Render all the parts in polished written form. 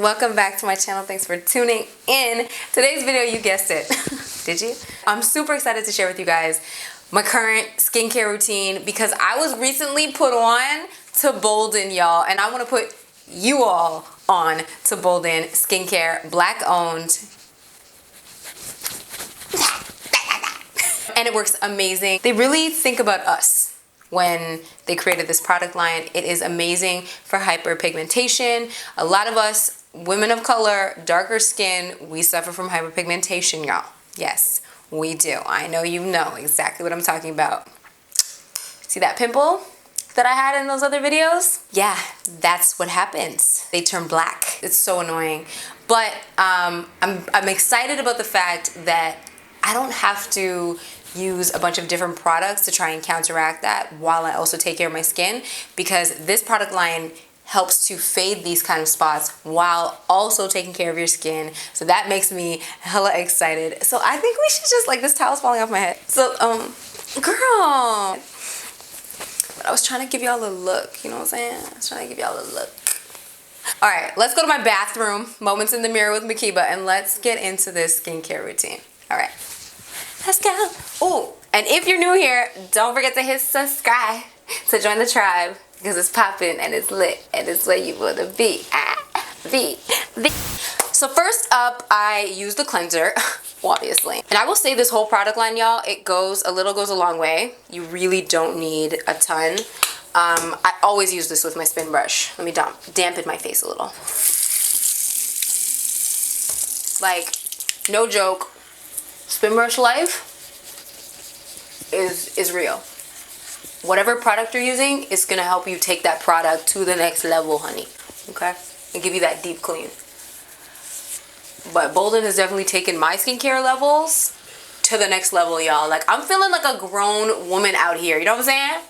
Welcome back to my channel. Thanks for tuning in. Today's video, you guessed it. Did you? I'm super excited to share with you guys my current skincare routine because I was recently put on to Bolden, y'all, and I want to put you all on to Bolden skincare, black owned. And it works amazing. They really think about us when they created this product line. It is amazing for hyperpigmentation. A lot of us, women of color, darker skin, we suffer from hyperpigmentation, y'all. Yes, we do. I know you know exactly what I'm talking about. See that pimple that I had in those other videos? Yeah, that's what happens. They turn black. It's so annoying. But I'm excited about the fact that I don't have to use a bunch of different products to try and counteract that while I also take care of my skin, because this product line helps to fade these kind of spots while also taking care of your skin. So that makes me hella excited. So I think we should just, like, this towel's falling off my head. So, girl. But I was trying to give y'all a look, you know what I'm saying? I was trying to give y'all a look. All right, let's go to my bathroom, moments in the mirror with Makiba, and let's get into this skincare routine. All right. Let's go. Oh, and if you're new here, don't forget to hit subscribe to join the tribe because it's popping and it's lit and it's where you want to be. So first up, I use the cleanser, obviously. And I will say this whole product line, y'all, it goes a long way. You really don't need a ton. I always use this with my spin brush. Let me dampen my face a little. Like, no joke. Spin brush life is real. Whatever product you're using is gonna help you take that product to the next level, honey. Okay? And give you that deep clean. But Bolden has definitely taken my skincare levels to the next level, y'all. Like, I'm feeling like a grown woman out here. You know what I'm saying?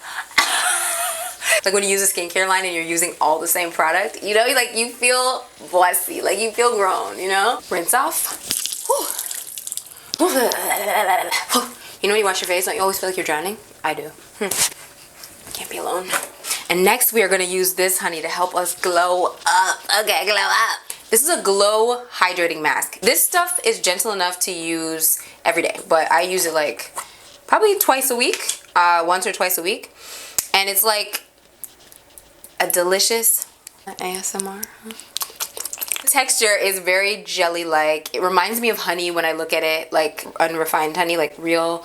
Like when you use a skincare line and you're using all the same product, you know, like you feel bossy, like you feel grown, you know? Rinse off. Whew. You know when you wash your face, don't you always feel like you're drowning? I do. Can't be alone. And next we are going to use this, honey, to help us glow up. Okay, glow up. This is a glow hydrating mask. This stuff is gentle enough to use every day, but I use it like probably twice a week, once or twice a week. And it's like a delicious ASMR. The texture is very jelly-like. It reminds me of honey when I look at it, like unrefined honey, like real,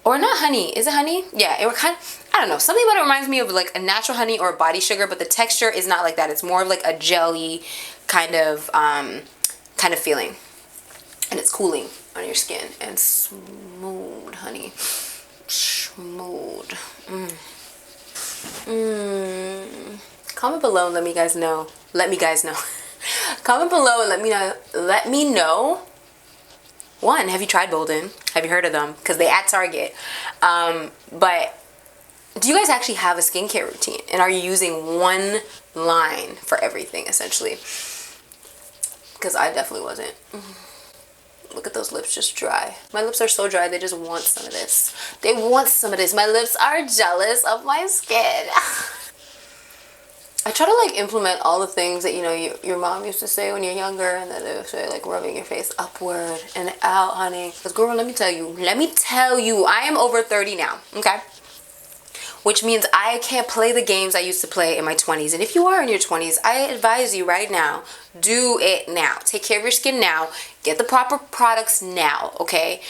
or not honey. Is it honey? Yeah, it kind of, I don't know. Something about it reminds me of like a natural honey or a body sugar, but the texture is not like that. It's more of like a jelly kind of feeling, and it's cooling on your skin and smooth, honey, smooth. Comment below and let me guys know. Comment below and let me know. One, have you tried Bolden? Have you heard of them? Because they at Target. But do you guys actually have a skincare routine? And are you using one line for everything, essentially? Because I definitely wasn't. Look at those lips just dry. My lips are so dry, they just want some of this. They want some of this. My lips are jealous of my skin. I try to like implement all the things that, you know, your mom used to say when you're younger, and then they would say like rubbing your face upward and out, honey. Because girl, let me tell you, I am over 30 now, okay? Which means I can't play the games I used to play in my 20s. And if you are in your 20s, I advise you right now, do it now. Take care of your skin now. Get the proper products now, okay?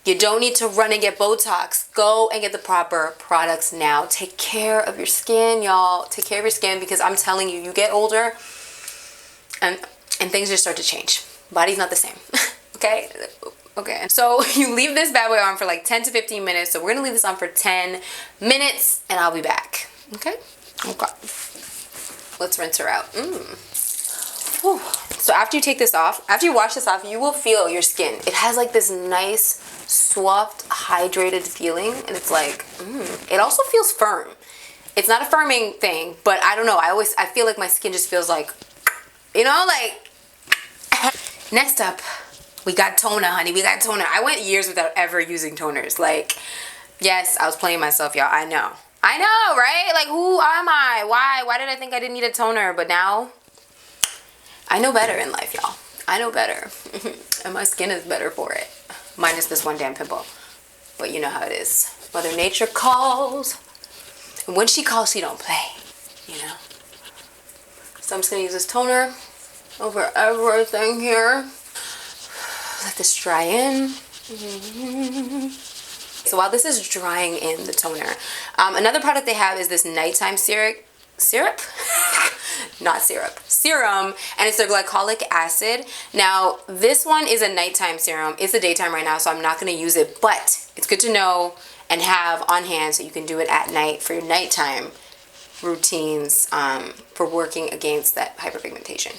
You don't need to run and get Botox. Go and get the proper products now. Take care of your skin, y'all. Take care of your skin, because I'm telling you, you get older and things just start to change. Body's not the same, okay? Okay, so you leave this bad boy on for like 10 to 15 minutes. So we're gonna leave this on for 10 minutes and I'll be back, okay? Okay. Let's rinse her out. Whew. So after you take this off, after you wash this off, you will feel your skin. It has like this nice, soft, hydrated feeling, and it's like, it also feels firm. It's not a firming thing, but I don't know. I feel like my skin just feels like, you know, like. Next up, we got toner, honey. We got toner. I went years without ever using toners. Like, yes, I was playing myself, y'all. I know, right? Like, who am I? Why did I think I didn't need a toner? But now I know better in life, y'all. I know better. And my skin is better for it. Minus this one damn pimple. But you know how it is. Mother Nature calls. And when she calls, she don't play. You know? So I'm just going to use this toner over everything here. Let this dry in. So while this is drying in the toner, another product they have is this nighttime serum, and it's their glycolic acid. Now this one is a nighttime serum. It's the daytime right now, so I'm not going to use it, but it's good to know and have on hand so you can do it at night for your nighttime routines, for working against that hyperpigmentation.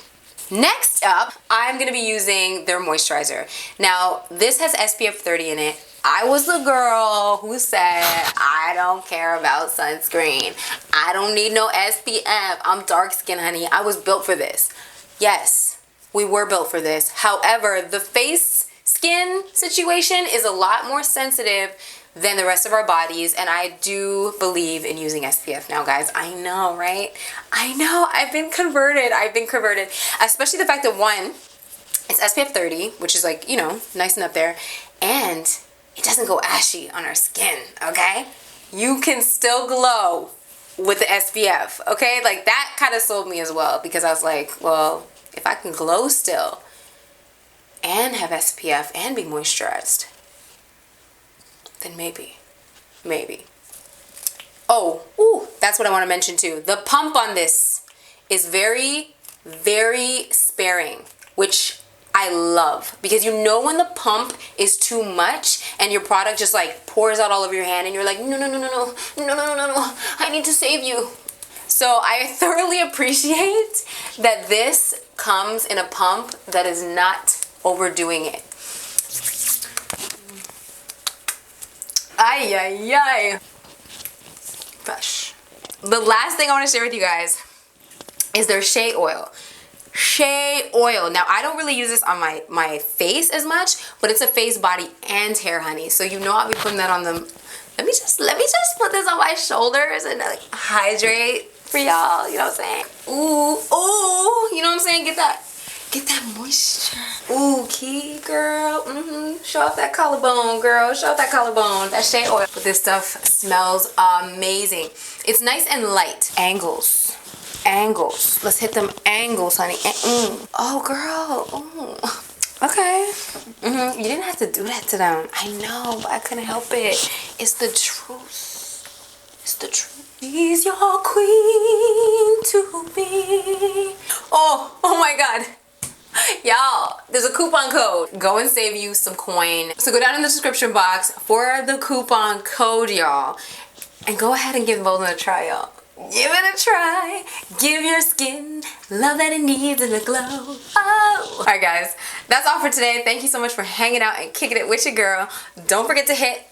Next up, I'm going to be using their moisturizer. Now this has SPF 30 in it. I was the girl who said, I don't care about sunscreen. I don't need no SPF. I'm dark skin, honey. I was built for this. Yes, we were built for this. However, the face skin situation is a lot more sensitive than the rest of our bodies, and I do believe in using SPF now, guys. I know, right? I know. I've been converted. Especially the fact that, one, it's SPF 30, which is like, you know, nice and up there, and it doesn't go ashy on our skin, okay? You can still glow with the SPF, okay? Like, that kind of sold me as well, because I was like, well, if I can glow still and have SPF and be moisturized, then maybe. Oh, ooh, that's what I want to mention too. The pump on this is very, very sparing, which I love, because you know when the pump is too much and your product just like pours out all over your hand and you're like, no, I need to save you. So I thoroughly appreciate that this comes in a pump that is not overdoing it. Ay, ay, ay. Fresh. The last thing I want to share with you guys is their Shea oil. Shea oil. Now, I don't really use this on my face as much, but it's a face, body, and hair, honey. So you know I'll be putting that on them. Let me just put this on my shoulders and like hydrate for y'all. You know what I'm saying? Ooh, ooh. You know what I'm saying? Get that moisture. Ooh, key, girl. Show off that collarbone, girl. Show off that collarbone. That Shea oil. But this stuff smells amazing. It's nice and light. Angles. Let's hit them angles, honey. Oh, girl. Ooh. Okay. You didn't have to do that to them. I know, but I couldn't help it. It's the truth. It's the truth. She's your queen to be. Oh my God. Y'all, there's a coupon code. Go and save you some coin. So go down in the description box for the coupon code, y'all. And go ahead and give Bolden a try, y'all. Give it a try. Give your skin love that it needs and a glow. Oh. Alright, guys. That's all for today. Thank you so much for hanging out and kicking it with your girl. Don't forget to hit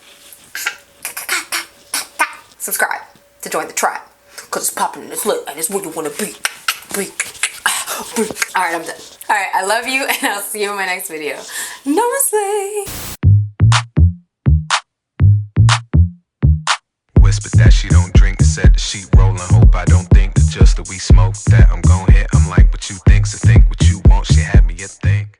subscribe to join the tribe. Because it's popping and it's lit and it's where you want to be. Alright, I'm done. Alright, I love you and I'll see you in my next video. Namaste. Whispered that she don't drink, said the sheet rolling. Hope I don't think that just that we smoke that I'm gon' hit. I'm like, what you think, so think what you want. She had me a thing.